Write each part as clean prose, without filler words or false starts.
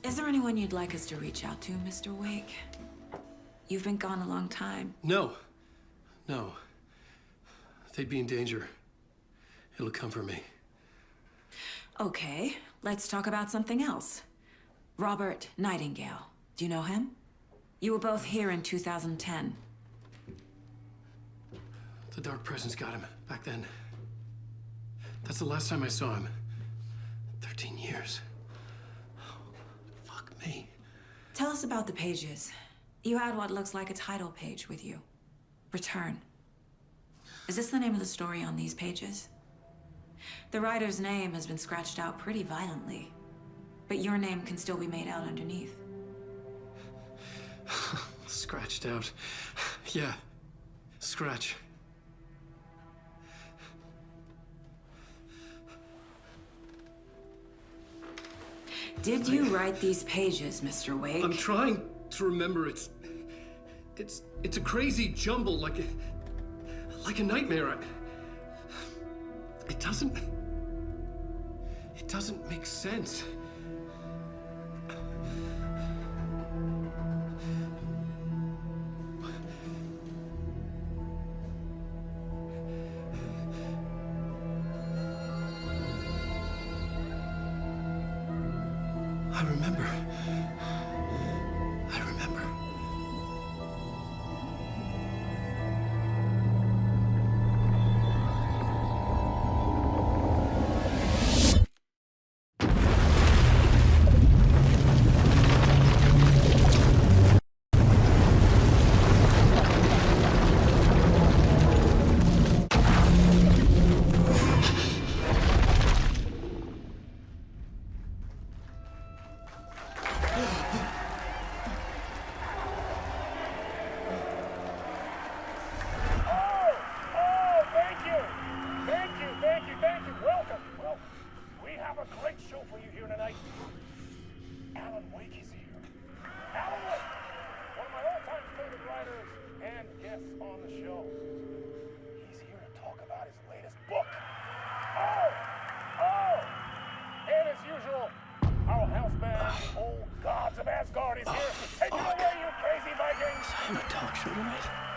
Is there anyone you'd like us to reach out to, Mr. Wake? You've been gone a long time. No. No. They'd be in danger. It'll come for me. Okay, let's talk about something else. Robert Nightingale. Do you know him? You were both here in 2010. The Dark Presence got him back then. That's the last time I saw him. 13 years. Oh, fuck me. Tell us about the pages. You had what looks like a title page with you. Return. Is this the name of the story on these pages? The writer's name has been scratched out pretty violently, but your name can still be made out underneath. Scratched out. Yeah. Scratch. Did you write these pages, Mr. Wake? I'm trying to remember. It's a crazy jumble, like a nightmare. It doesn't make sense. I remember.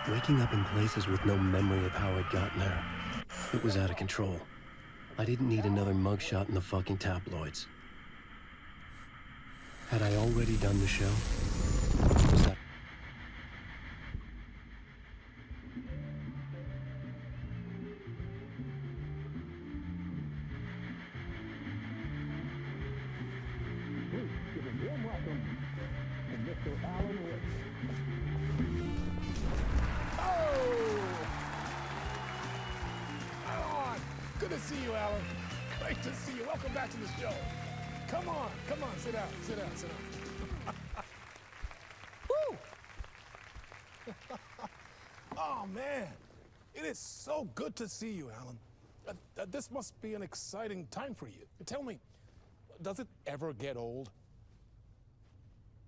Waking up in places with no memory of how I'd gotten there. It was out of control. I didn't need another mugshot in the fucking tabloids. Had I already done the show? Was that... Good to see you, Alan. Great to see you. Welcome back to the show. Come on, sit down. Woo! Oh, man. It is so good to see you, Alan. This must be an exciting time for you. Tell me, does it ever get old?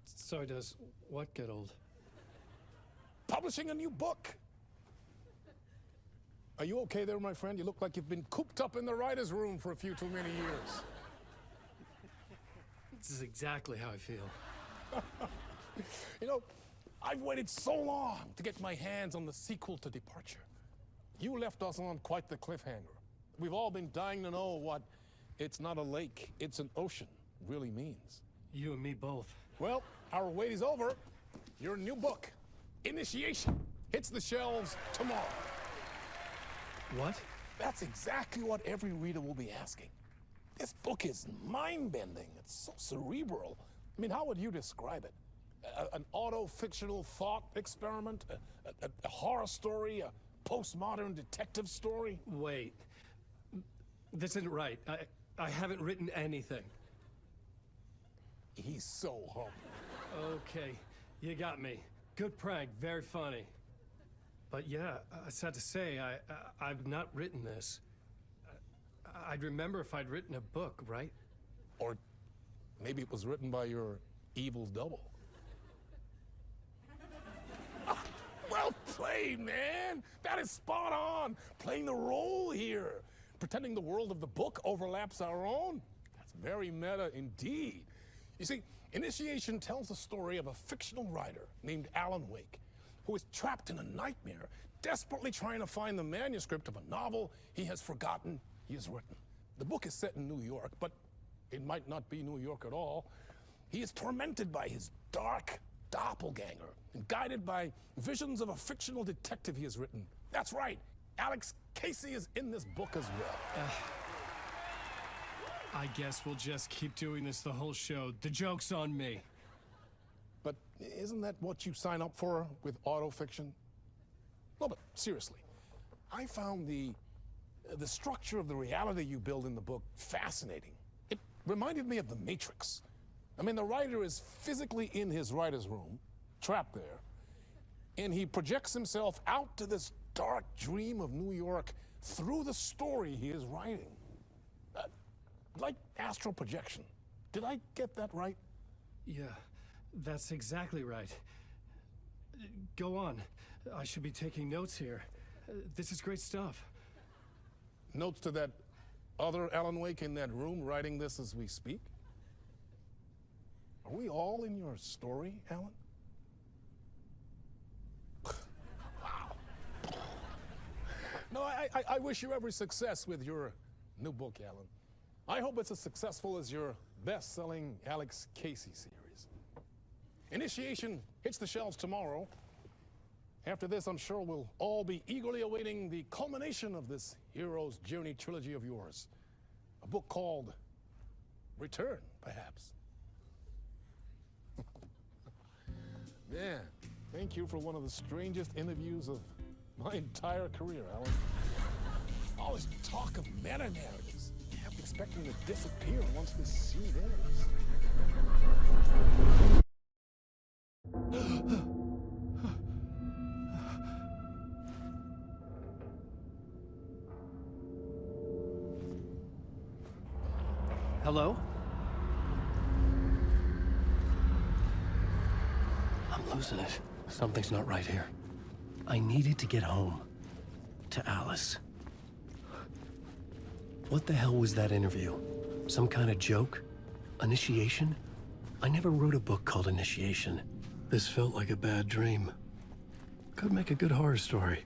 Sorry, does what get old? Publishing a new book. Are you okay there, my friend? You look like you've been cooped up in the writer's room for a few too many years. This is exactly how I feel. You know, I've waited so long to get my hands on the sequel to Departure. You left us on quite the cliffhanger. We've all been dying to know what "it's not a lake, it's an ocean" really means. You and me both. Well, our wait is over. Your new book, Initiation, hits the shelves tomorrow. What? That's exactly what every reader will be asking. This book is mind-bending. It's so cerebral. I mean, how would you describe it? An auto-fictional thought experiment? A horror story? A postmodern detective story? Wait. This isn't right. I haven't written anything. He's so humble. Okay, you got me. Good prank, very funny. But yeah, I sad to say, I've not written this. I'd remember if I'd written a book, right? Or maybe it was written by your evil double. Well played, man! That is spot on! Playing the role here. Pretending the world of the book overlaps our own. That's very meta indeed. You see, Initiation tells the story of a fictional writer named Alan Wake, who is trapped in a nightmare, desperately trying to find the manuscript of a novel he has forgotten he has written. The book is set in New York, but it might not be New York at all. He is tormented by his dark doppelganger and guided by visions of a fictional detective he has written. That's right, Alex Casey is in this book as well. I guess we'll just keep doing this the whole show. The joke's on me. But isn't that what you sign up for with autofiction? No, but seriously, I found the structure of the reality you build in the book fascinating. It reminded me of The Matrix. I mean, the writer is physically in his writer's room, trapped there, and he projects himself out to this dark dream of New York through the story he is writing. Like astral projection. Did I get that right? Yeah, that's exactly right. Go on. I should be taking notes here. This is great stuff. Notes to that other Alan Wake in that room writing this as we speak? Are we all in your story, Alan? Wow. No, I wish you every success with your new book, Alan. I hope it's as successful as your best-selling Alex Casey series. Initiation hits the shelves tomorrow. After this, I'm sure we'll all be eagerly awaiting the culmination of this hero's journey trilogy of yours. A book called Return, perhaps. Man, thank you for one of the strangest interviews of my entire career, Alan. All this talk of meta-narratives. Kept expecting to disappear once this scene ends. Hello? I'm losing it. Something's not right here. I needed to get home. To Alice. What the hell was that interview? Some kind of joke? Initiation? I never wrote a book called Initiation. This felt like a bad dream. Could make a good horror story.